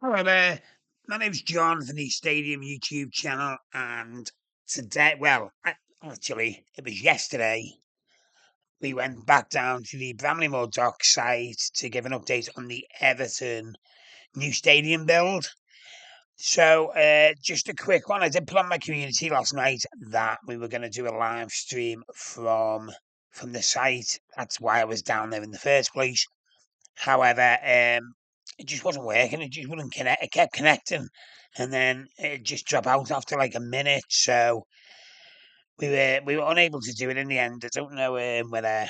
Hello there. My name's John from the Stadium YouTube channel, and today, actually, it was yesterday, we went back down to the Bramley-moore dock site to give an update on the Everton new stadium build. So, just a quick one. I did put on my community last night that we were going to do a live stream from the site. That's why I was down there in the first place. However, it just wasn't working. It just wouldn't connect. It kept connecting, and then it just dropped out after like a minute. So we were unable to do it in the end. I don't know whether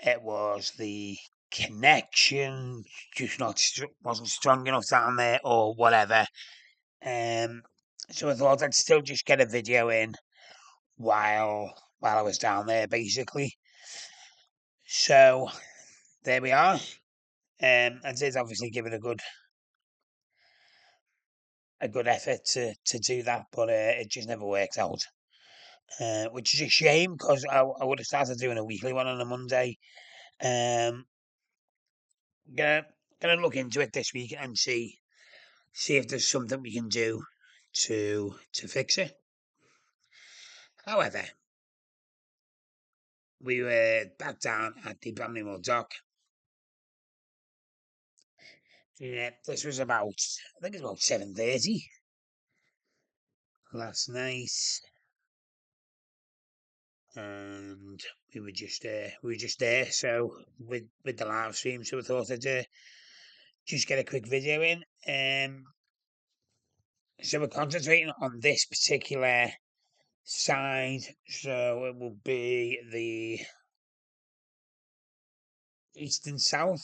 it was the connection just wasn't strong enough down there or whatever. Um, so I thought I'd still just get a video in while I was down there, basically. So there we are. I did obviously give it a good effort to do that, but it just never worked out, which is a shame because I would have started doing a weekly one on a Monday. Um, gonna gonna look into it this week and see if there's something we can do to fix it. However, we were back down at the Bramley-moore dock. Yeah, this was I think it was about 7:30 last night, and we were just there. So with the live stream, so I thought I'd just get a quick video in. So we're concentrating on this particular side. So it will be the east and south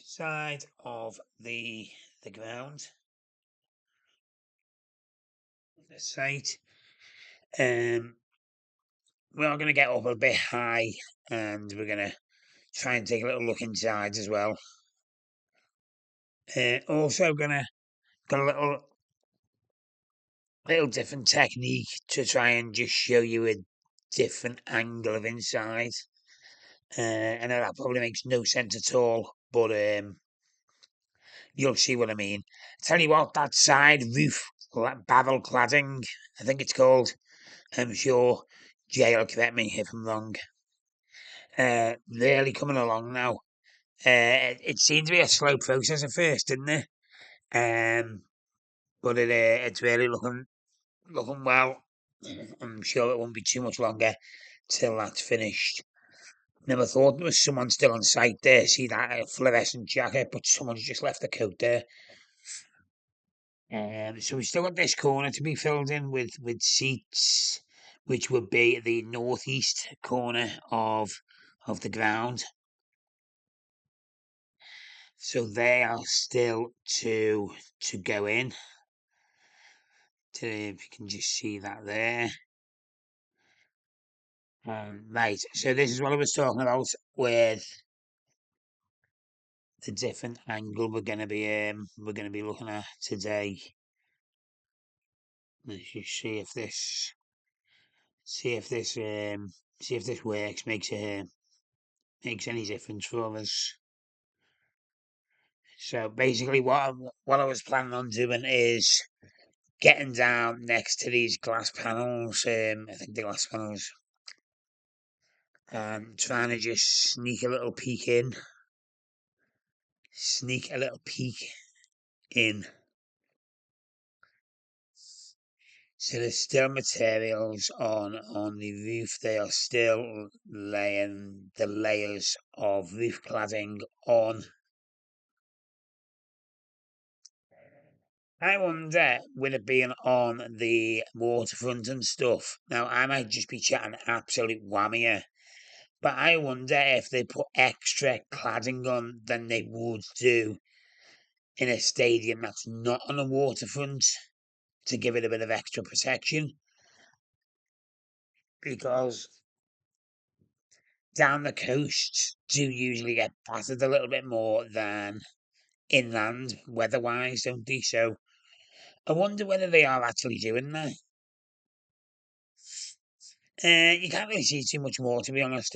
side of the ground, the site. Um, we are going to get up a bit high, and we're going to try and take a little look inside as well. Also, gonna got a little different technique to try and just show you a different angle of inside. I know that probably makes no sense at all, but you'll see what I mean. Tell you what, that side roof, Bavel cladding, I think it's called. I'm sure Jay will correct me if I'm wrong. Really coming along now. It seemed to be a slow process at first, didn't it? But it's really looking well. I'm sure it won't be too much longer till that's finished. Never thought there was someone still on site there. See that fluorescent jacket, but someone's just left the coat there. So we've still got this corner to be filled in with seats, which would be the northeast corner of the ground. So they are still to go in. If you can just see that there. Right. So this is what I was talking about with the different angle we're gonna be looking at today. Let's just see if this works, makes any difference for us. So basically, what I was planning on doing is getting down next to these glass panels. I think the glass panels, and trying to just sneak a little peek in. So there's still materials on the roof. They are still laying the layers of roof cladding on. I wonder, with it being on the waterfront and stuff. Now, I might just be chatting absolute whammy here, but I wonder if they put extra cladding on than they would do in a stadium that's not on a waterfront to give it a bit of extra protection. Because down the coast do usually get battered a little bit more than inland weather-wise, don't they? So I wonder whether they are actually doing that. You can't really see too much more, to be honest.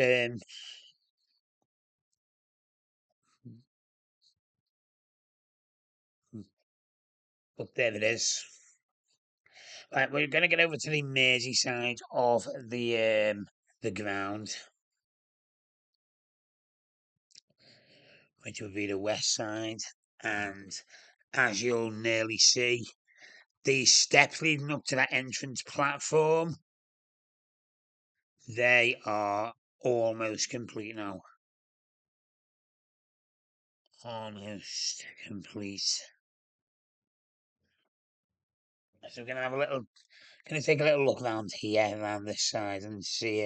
But there it is. Right, we're going to get over to the Mersey side of the ground, which would be the west side. And as you'll nearly see, the steps leading up to that entrance platform, they are almost complete now. Almost complete. So we're gonna take a little look around here, around this side, and see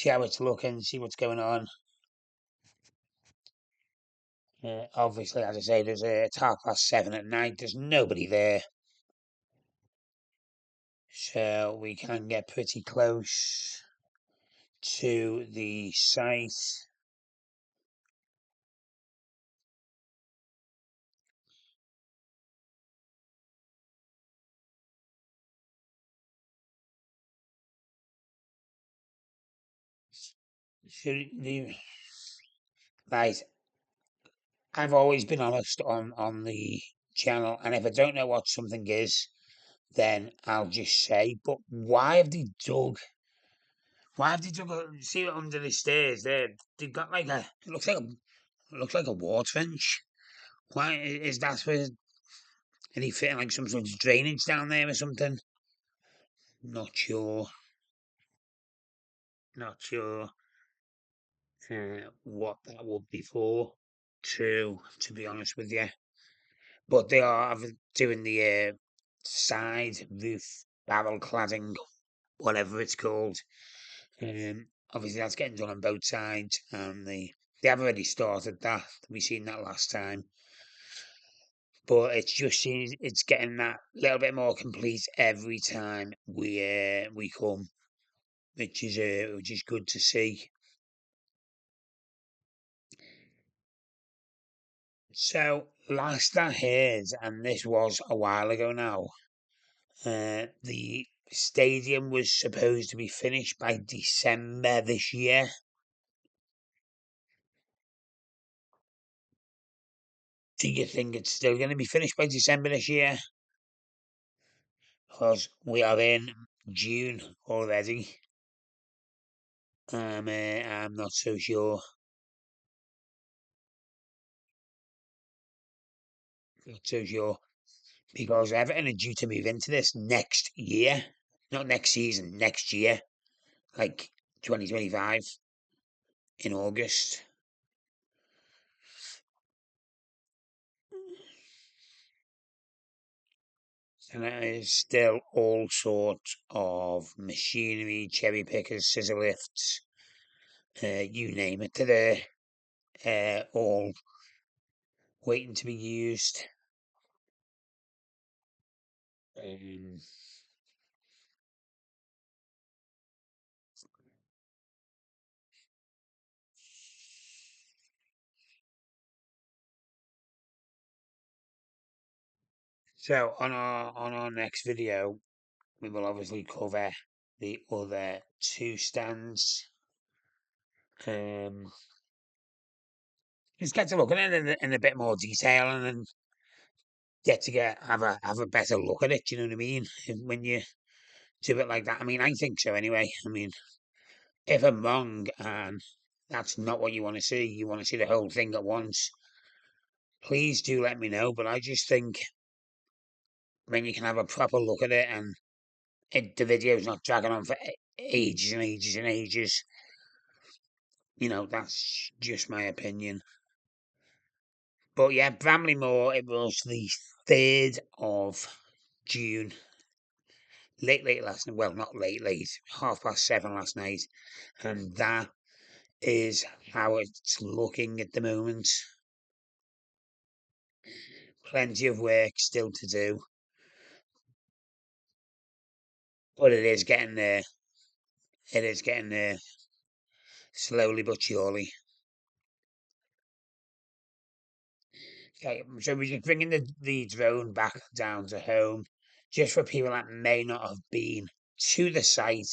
how it's looking, see what's going on. Obviously, as I say, it's 7:30 at night. There's nobody there, so we can get pretty close to the site. So right, I've always been honest on the channel, and if I don't know what something is, then I'll just say. But why have they dug? Why have they dug? See it under the stairs there? They've got like a. It looks like a water trench. Why is that for? Are they fitting like some sort of drainage down there or something? Not sure. Not sure what that would be for. To be honest with you, but they are doing the side roof barrel cladding, whatever it's called. Obviously, that's getting done on both sides, and they have already started that. We seen that last time, but it's getting that little bit more complete every time we come, which is good to see. So last I heard, and this was a while ago now, the stadium was supposed to be finished by December this year. Do you think it's still going to be finished by December this year? Because we are in June already. I'm not so sure. Not so sure because Everton are due to move into this next year, not next season, next year, like 2025 in August. And there is still all sorts of machinery, cherry pickers, scissor lifts, you name it. They're all waiting to be used. Um, so on our next video, we will obviously cover the other two stands. Just get to look at it in a bit more detail, and then have a better look at it. Do you know what I mean? When you do it like that, I mean, I think so anyway. I mean, if I'm wrong and that's not what you want to see, you want to see the whole thing at once, please do let me know. But I just think when you can have a proper look at it and the video's not dragging on for ages and ages and ages, that's just my opinion. But yeah, Bramley-Moore, it was the 3rd of June. Late last night. Well, not late. 7:30 last night. And that is how it's looking at the moment. Plenty of work still to do, but it is getting there. It is getting there slowly but surely. Okay, so we're just bringing the drone back down to home, just for people that may not have been to the site.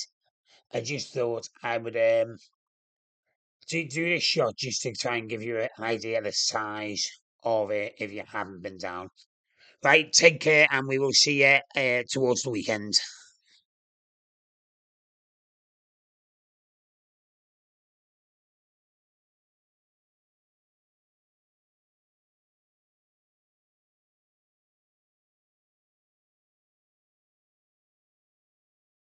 I just thought I would do this shot just to try and give you an idea of the size of it if you haven't been down. Right, take care, and we will see you towards the weekend.